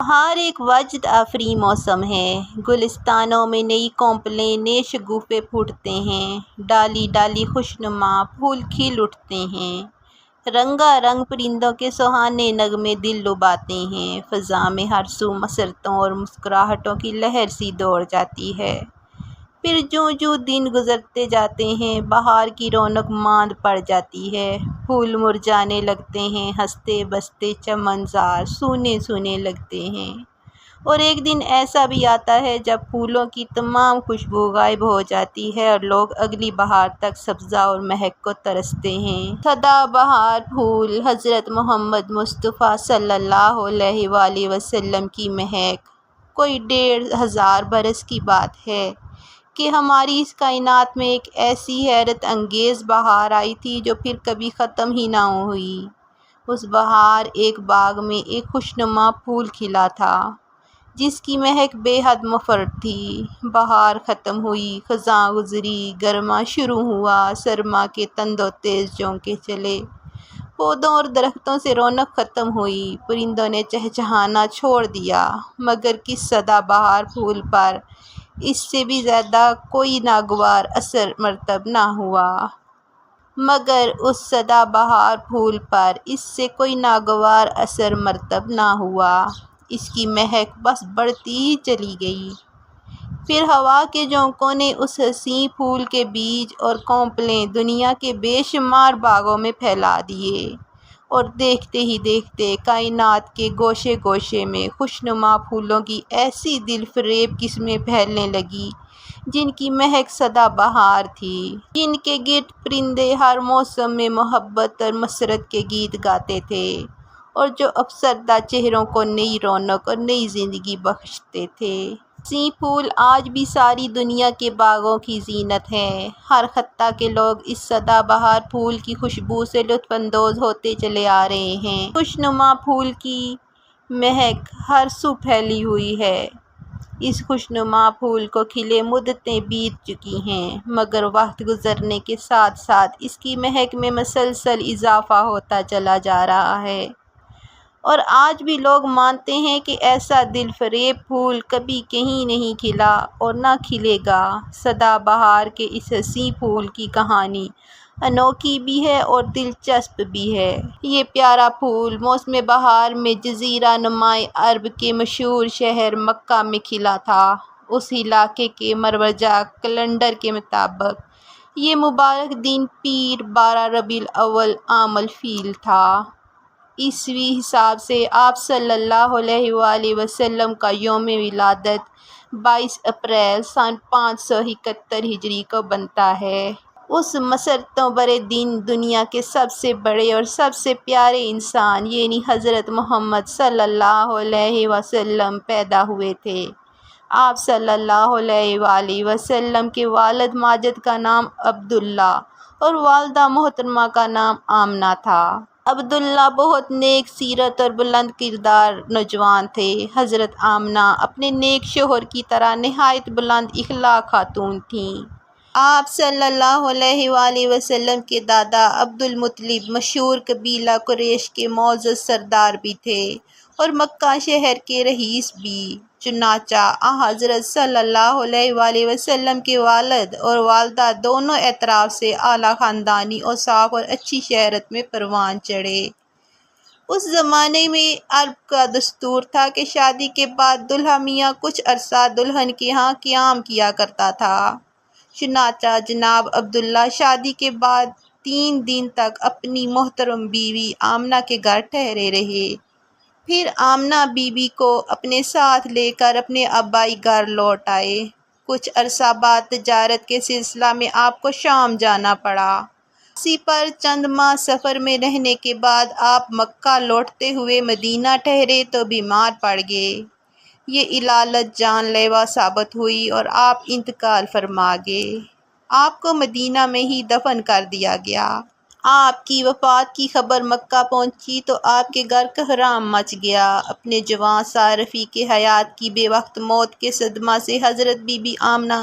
بہار ایک وجد آفریں موسم ہے۔ گلستانوں میں نئی کونپلیں، نئے شگوفے پھوٹتے ہیں، ڈالی ڈالی خوشنما پھول کھل اٹھتے ہیں، رنگا رنگ پرندوں کے سہانے نغمے دل لبھاتے ہیں، فضا میں ہر سو مسرتوں اور مسکراہٹوں کی لہر سی دوڑ جاتی ہے۔ پھر جوں جوں دن گزرتے جاتے ہیں، بہار کی رونق ماند پڑ جاتی ہے، پھول مرجھانے لگتے ہیں، ہنستے بستے چمن زار سونے سونے لگتے ہیں، اور ایک دن ایسا بھی آتا ہے جب پھولوں کی تمام خوشبو غائب ہو جاتی ہے اور لوگ اگلی بہار تک سبزہ اور مہک کو ترستے ہیں۔ سدا بہار پھول حضرت محمد مصطفیٰ صلی اللہ علیہ وآلہ وسلم کی مہک کوئی 1500 برس کی بات ہے کہ ہماری اس کائنات میں ایک ایسی حیرت انگیز بہار آئی تھی جو پھر کبھی ختم ہی نہ ہوئی۔ اس بہار ایک باغ میں ایک خوشنما پھول کھلا تھا جس کی مہک بے حد مفرط تھی۔ بہار ختم ہوئی، خزاں گزری، گرما شروع ہوا، سرما کے تندو تیز جھونکے چلے، پودوں اور درختوں سے رونق ختم ہوئی، پرندوں نے چہچہانا چھوڑ دیا، مگر کس سدا بہار پھول پر اس سے بھی زیادہ کوئی ناگوار اثر مرتب نہ ہوا۔ مگر اس سدا بہار پھول پر اس سے کوئی ناگوار اثر مرتب نہ ہوا، اس کی مہک بس بڑھتی ہی چلی گئی۔ پھر ہوا کے جھونکوں نے اس حسین پھول کے بیج اور کونپلیں دنیا کے بے شمار باغوں میں پھیلا دیے، اور دیکھتے ہی دیکھتے کائنات کے گوشے گوشے میں خوشنما پھولوں کی ایسی دل فریب قسمیں پھیلنے لگیں جن کی مہک سدا بہار تھی، جن کے گرد پرندے ہر موسم میں محبت اور مسرت کے گیت گاتے تھے، اور جو افسردہ چہروں کو نئی رونق اور نئی زندگی بخشتے تھے۔ حسین پھول آج بھی ساری دنیا کے باغوں کی زینت ہیں۔ ہر خطہ کے لوگ اس سدا بہار پھول کی خوشبو سے لطف اندوز ہوتے چلے آ رہے ہیں۔ خوشنما پھول کی مہک ہر سو پھیلی ہوئی ہے۔ اس خوشنما پھول کو کھلے مدتیں بیت چکی ہیں، مگر وقت گزرنے کے ساتھ ساتھ اس کی مہک میں مسلسل اضافہ ہوتا چلا جا رہا ہے، اور آج بھی لوگ مانتے ہیں کہ ایسا دل فریب پھول کبھی کہیں نہیں کھلا اور نہ کھلے گا۔ سدا بہار کے اس حسین پھول کی کہانی انوکھی بھی ہے اور دلچسپ بھی ہے۔ یہ پیارا پھول موسم بہار میں جزیرہ نمائے عرب کے مشہور شہر مکہ میں کھلا تھا۔ اس علاقے کے مروجہ کیلنڈر کے مطابق یہ مبارک دن پیر 12 ربیع الاول عام الفیل تھا۔ عیسوی حساب سے آپ صلی اللہ علیہ وآلہ وسلم کا یوم ولادت 22 اپریل سن 571 ہجری کو بنتا ہے۔ اس مسرتوں بھرے دن دنیا کے سب سے بڑے اور سب سے پیارے انسان یعنی حضرت محمد صلی اللہ علیہ وسلم پیدا ہوئے تھے۔ آپ صلی اللہ علیہ وآلہ وسلم کے والد ماجد کا نام عبداللہ اور والدہ محترمہ کا نام آمنہ تھا۔ عبداللہ بہت نیک سیرت اور بلند کردار نوجوان تھے۔ حضرت آمنہ اپنے نیک شوہر کی طرح نہایت بلند اخلاق خاتون تھیں۔ آپ صلی اللہ علیہ وآلہ وسلم کے دادا عبد المطلب مشہور قبیلہ قریش کے معزز سردار بھی تھے اور مکہ شہر کے رئیس بھی۔ چنانچہ حضرت صلی اللہ علیہ وآلہ وسلم کے والد اور والدہ دونوں اطراف سے اعلیٰ خاندانی اوصاف اور اچھی شہرت میں پروان چڑھے۔ اس زمانے میں عرب کا دستور تھا کہ شادی کے بعد دلہا میاں کچھ عرصہ دلہن کے ہاں قیام کیا کرتا تھا۔ چنانچہ جناب عبداللہ شادی کے بعد 3 دن تک اپنی محترم بیوی آمنہ کے گھر ٹھہرے رہے، پھر آمنہ بیوی کو اپنے ساتھ لے کر اپنے آبائی گھر لوٹ آئے۔ کچھ عرصہ بعد تجارت کے سلسلہ میں آپ کو شام جانا پڑا۔ واپسی پر چند ماہ سفر میں رہنے کے بعد آپ مکہ لوٹتے ہوئے مدینہ ٹھہرے تو بیمار پڑ گئے۔ یہ علالت جان لیوا ثابت ہوئی اور آپ انتقال فرما گئے۔ آپ کو مدینہ میں ہی دفن کر دیا گیا۔ آپ کی وفات کی خبر مکہ پہنچی تو آپ کے گھر کہرام مچ گیا۔ اپنے جوان صارفی کے حیات کی بے وقت موت کے صدمہ سے حضرت بی بی آمنہ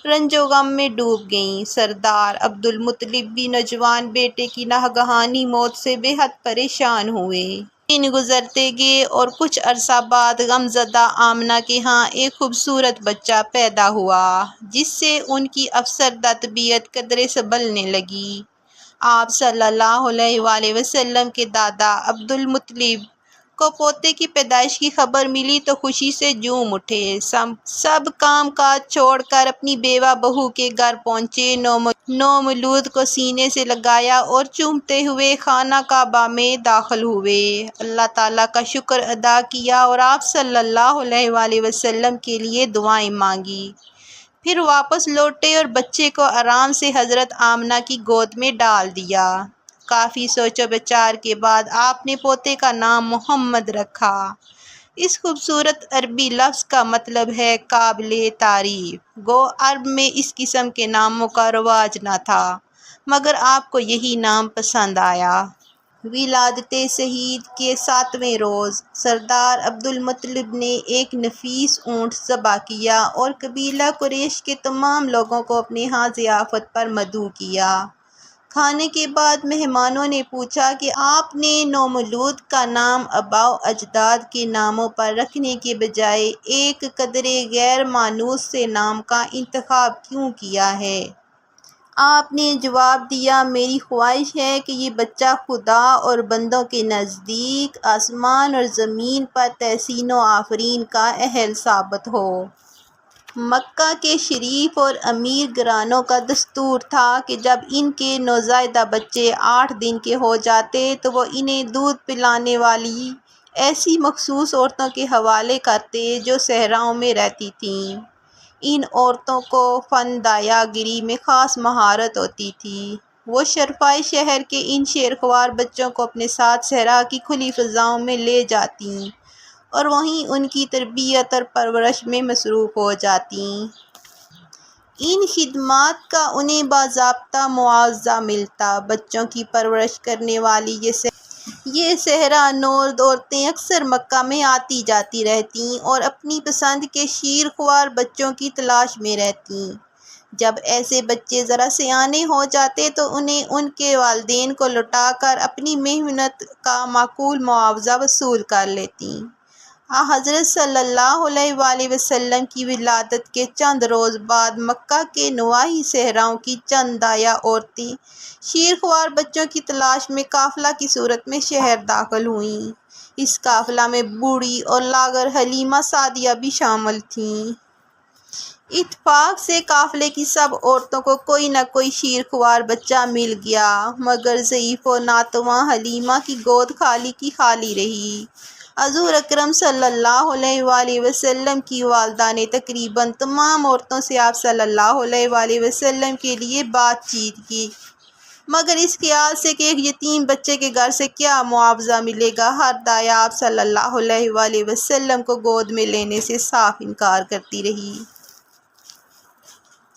رنج و غم میں ڈوب گئیں۔ سردار عبد المطلب بھی نوجوان بیٹے کی ناگہانی موت سے بے حد پریشان ہوئے۔ دن گزرتے گئے اور کچھ عرصہ بعد غمزدہ آمنہ کے ہاں ایک خوبصورت بچہ پیدا ہوا، جس سے ان کی افسردہ طبیعت قدرے سنبھلنے لگی۔ آپ صلی اللہ علیہ وآلہ وسلم کے دادا عبدالمطلب کو پوتے کی پیدائش کی خبر ملی تو خوشی سے جھوم اٹھے۔ سب کام کاج چھوڑ کر اپنی بیوہ بہو کے گھر پہنچے، نومولود کو سینے سے لگایا اور چومتے ہوئے خانہ کعبہ میں داخل ہوئے، اللہ تعالیٰ کا شکر ادا کیا اور آپ صلی اللہ علیہ وآلہ وسلم کے لیے دعائیں مانگی۔ پھر واپس لوٹے اور بچے کو آرام سے حضرت آمنہ کی گود میں ڈال دیا۔ کافی سوچ و بچار کے بعد آپ نے پوتے کا نام محمد رکھا۔ اس خوبصورت عربی لفظ کا مطلب ہے قابل تعریف۔ گو عرب میں اس قسم کے ناموں کا رواج نہ تھا، مگر آپ کو یہی نام پسند آیا۔ ولادت شہید کے 7ویں روز سردار عبدالمطلب نے ایک نفیس اونٹ ذبح کیا اور قبیلہ قریش کے تمام لوگوں کو اپنے ہاں ضیافت پر مدعو کیا۔ کھانے کے بعد مہمانوں نے پوچھا کہ آپ نے نومولود کا نام آباء و اجداد کے ناموں پر رکھنے کے بجائے ایک قدرے غیر مانوس سے نام کا انتخاب کیوں کیا ہے؟ آپ نے جواب دیا، میری خواہش ہے کہ یہ بچہ خدا اور بندوں کے نزدیک آسمان اور زمین پر تحسین و آفرین کا اہل ثابت ہو۔ مکہ کے شریف اور امیر گھرانوں کا دستور تھا کہ جب ان کے نوزائیدہ بچے 8 دن کے ہو جاتے تو وہ انہیں دودھ پلانے والی ایسی مخصوص عورتوں کے حوالے کرتے جو صحراؤں میں رہتی تھیں۔ ان عورتوں کو فن دایا گیری میں خاص مہارت ہوتی تھی۔ وہ شرفائے شہر کے ان شیرخوار بچوں کو اپنے ساتھ صحرا کی کھلی فضاؤں میں لے جاتیں اور وہیں ان کی تربیت اور پرورش میں مصروف ہو جاتیں۔ ان خدمات کا انہیں باضابطہ معاوضہ ملتا۔ بچوں کی پرورش کرنے والی یہ صحرا نورد عورتیں اکثر مکہ میں آتی جاتی رہتیں اور اپنی پسند کے شیرخوار بچوں کی تلاش میں رہتیں۔ جب ایسے بچے ذرا سیانے ہو جاتے تو انہیں ان کے والدین کو لوٹا کر اپنی محنت کا معقول معاوضہ وصول کر لیتیں۔ حضرت صلی اللہ علیہ وآلہ وسلم کی ولادت کے چند روز بعد مکہ کے نواحی صحراؤں کی چند دایا عورتیں شیرخوار بچوں کی تلاش میں قافلہ کی صورت میں شہر داخل ہوئیں۔ اس قافلہ میں بوڑھی اور لاغر حلیمہ سعدیہ بھی شامل تھیں۔ اتفاق سے قافلے کی سب عورتوں کو کوئی نہ کوئی شیرخوار بچہ مل گیا، مگر ضعیف و ناتواں حلیمہ کی گود خالی کی خالی رہی۔ حضور اکرم صلی اللہ علیہ وآلہ وسلم کی والدہ نے تقریباً تمام عورتوں سے آپ صلی اللہ علیہ وآلہ وسلم کے لیے بات چیت کی، مگر اس خیال سے کہ ایک یتیم بچے کے گھر سے کیا معاوضہ ملے گا، ہر دایا آپ صلی اللہ علیہ وآلہ وسلم کو گود میں لینے سے صاف انکار کرتی رہی۔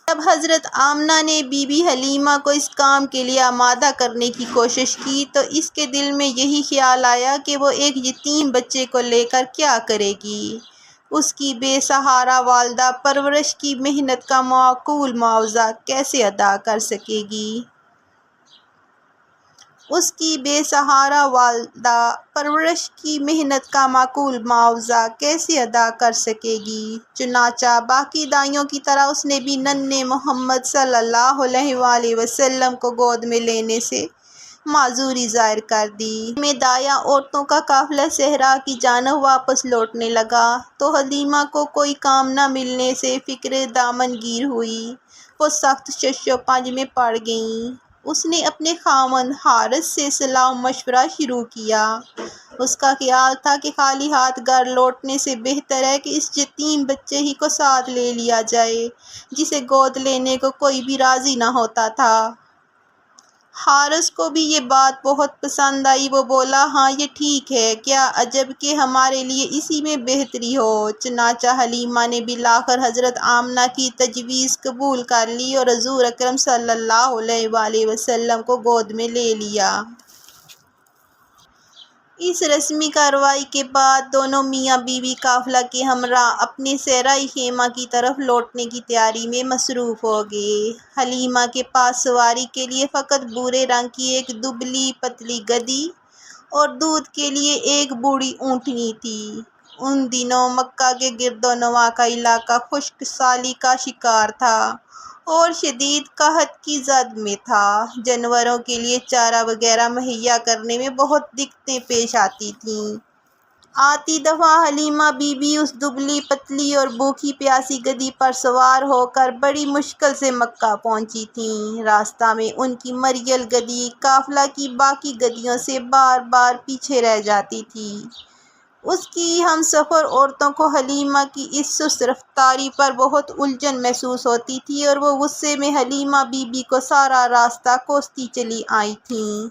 جب حضرت آمنہ نے بی بی حلیمہ کو اس کام کے لیے آمادہ کرنے کی کوشش کی تو اس کے دل میں یہی خیال آیا کہ وہ ایک یتیم بچے کو لے کر کیا کرے گی؟ اس کی بے سہارا والدہ پرورش کی محنت کا معقول معاوضہ کیسے ادا کر سکے گی؟ اس کی بے سہارا والدہ پرورش کی محنت کا معقول معاوضہ کیسے ادا کر سکے گی؟ چنانچہ باقی دائیوں کی طرح اس نے بھی ننھے محمد صلی اللہ علیہ وآلہ وسلم کو گود میں لینے سے معذوری ظاہر کر دی۔ میں دایا عورتوں کا قافلہ صحرا کی جانب واپس لوٹنے لگا تو حلیمہ کو کوئی کام نہ ملنے سے فکر دامن گیر ہوئی۔ وہ سخت شش و پنج میں پڑ گئیں۔ اس نے اپنے خاوند حارث سے صلاح و مشورہ شروع کیا۔ اس کا خیال تھا کہ خالی ہاتھ گھر لوٹنے سے بہتر ہے کہ اس یتیم بچے ہی کو ساتھ لے لیا جائے جسے گود لینے کو کوئی بھی راضی نہ ہوتا تھا۔ حارث کو بھی یہ بات بہت پسند آئی۔ وہ بولا، ہاں یہ ٹھیک ہے، کیا عجب کہ ہمارے لیے اسی میں بہتری ہو۔ چنانچہ حلیمہ نے بالآخر حضرت آمنہ کی تجویز قبول کر لی اور حضور اکرم صلی اللہ علیہ وآلہ وسلم کو گود میں لے لیا۔ اس رسمی کارروائی کے بعد دونوں میاں بیوی قافلہ کے ہمراہ اپنے صحرائی خیمہ کی طرف لوٹنے کی تیاری میں مصروف ہو گئے۔ حلیمہ کے پاس سواری کے لیے فقط بھورے رنگ کی ایک دبلی پتلی گدی اور دودھ کے لیے ایک بوڑھی اونٹنی تھی۔ ان دنوں مکہ کے گرد و نواح کا علاقہ خشک سالی کا شکار تھا اور شدید قحط کی زد میں تھا۔ جانوروں کے لیے چارہ وغیرہ مہیا کرنے میں بہت دقتیں پیش آتی تھیں۔ آتی دفعہ حلیمہ بی بی اس دبلی پتلی اور بھوکی پیاسی گدھی پر سوار ہو کر بڑی مشکل سے مکہ پہنچی تھیں۔ راستہ میں ان کی مریل گدھی قافلہ کی باقی گدھیوں سے بار بار پیچھے رہ جاتی تھی۔ اس کی ہمسفر عورتوں کو حلیمہ کی اس سست رفتاری پر بہت الجھن محسوس ہوتی تھی اور وہ غصے میں حلیمہ بی بی کو سارا راستہ کوستی چلی آئی تھیں۔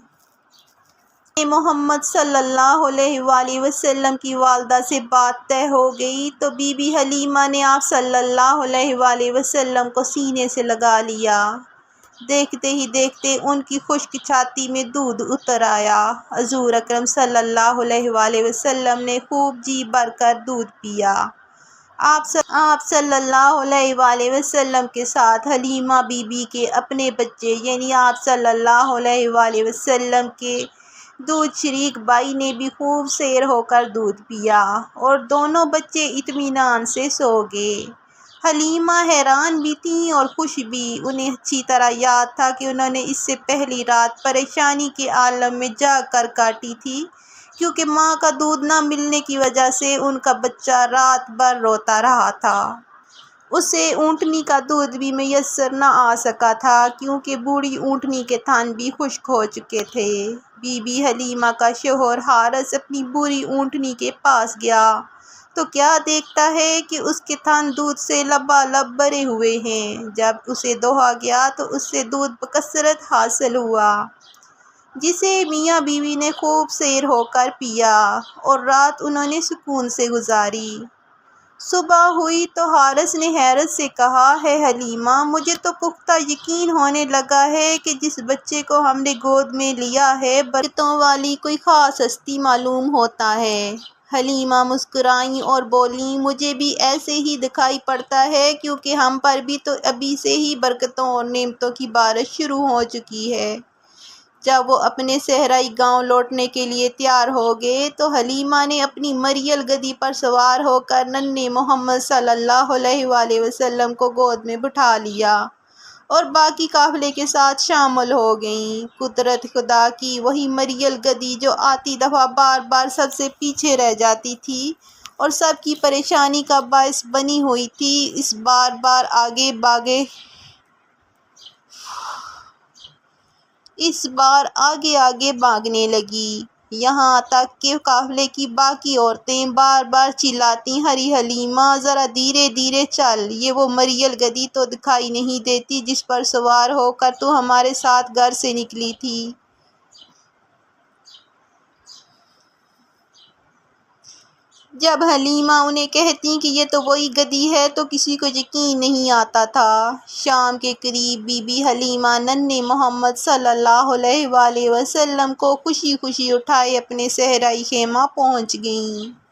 محمد صلی اللہ علیہ وآلہ وسلم کی والدہ سے بات طے ہو گئی تو بی بی حلیمہ نے آپ صلی اللہ علیہ وآلہ وسلم کو سینے سے لگا لیا۔ دیکھتے ہی دیکھتے ان کی خشک چھاتی میں دودھ اتر آیا۔ حضور اکرم صلی اللہ علیہ وآلہ وسلم نے خوب جی بھر کر دودھ پیا۔ آپ صلی اللہ علیہ وآلہ وسلم کے ساتھ حلیمہ بی بی کے اپنے بچے یعنی آپ صلی اللہ علیہ وآلہ وسلم کے دودھ شریک بھائی نے بھی خوب سیر ہو کر دودھ پیا اور دونوں بچے اطمینان سے سو گئے۔ حلیمہ حیران بھی تھیں اور خوش بھی۔ انہیں اچھی طرح یاد تھا کہ انہوں نے اس سے پہلی رات پریشانی کے عالم میں جاگ کر کاٹی تھی، کیونکہ ماں کا دودھ نہ ملنے کی وجہ سے ان کا بچہ رات بھر روتا رہا تھا۔ اسے اونٹنی کا دودھ بھی میسر نہ آ سکا تھا، کیونکہ بوڑھی اونٹنی کے تھن بھی خشک ہو چکے تھے۔ بی بی حلیمہ کا شوہر حارث اپنی بوڑھی اونٹنی کے پاس گیا تو کیا دیکھتا ہے کہ اس کے تھن دودھ سے لبالب بھرے ہوئے ہیں۔ جب اسے دوہا گیا تو اس سے دودھ بکثرت حاصل ہوا، جسے میاں بیوی نے خوب سیر ہو کر پیا اور رات انہوں نے سکون سے گزاری۔ صبح ہوئی تو حارث نے حیرت سے کہا، ہے حلیمہ، مجھے تو پختہ یقین ہونے لگا ہے کہ جس بچے کو ہم نے گود میں لیا ہے برکتوں والی کوئی خاص ہستی معلوم ہوتا ہے۔ حلیمہ مسکرائیں اور بولیں، مجھے بھی ایسے ہی دکھائی پڑتا ہے، کیونکہ ہم پر بھی تو ابھی سے ہی برکتوں اور نعمتوں کی بارش شروع ہو چکی ہے۔ جب وہ اپنے صحرائی گاؤں لوٹنے کے لیے تیار ہو گئے تو حلیمہ نے اپنی مریل گدھی پر سوار ہو کر ننھے محمد صلی اللہ علیہ وآلہ وسلم کو گود میں بٹھا لیا اور باقی قافلے کے ساتھ شامل ہو گئیں۔ قدرت خدا کی وہی مریل گدھی جو آتی دفعہ بار بار سب سے پیچھے رہ جاتی تھی اور سب کی پریشانی کا باعث بنی ہوئی تھی، اس بار آگے آگے بھاگنے لگی، یہاں تک کہ قافلے کی باقی عورتیں بار بار چلاتی، ہری حلیمہ، ذرا دھیرے دھیرے چل، یہ وہ مریل گدھی تو دکھائی نہیں دیتی جس پر سوار ہو کر تو ہمارے ساتھ گھر سے نکلی تھی۔ جب حلیمہ انہیں کہتیں کہ یہ تو وہی گدھی ہے تو کسی کو یقین نہیں آتا تھا۔ شام کے قریب بی بی حلیمہ ننھے محمد صلی اللہ علیہ وآلہ وسلم کو خوشی خوشی اٹھائے اپنے صحرائی خیمہ پہنچ گئیں۔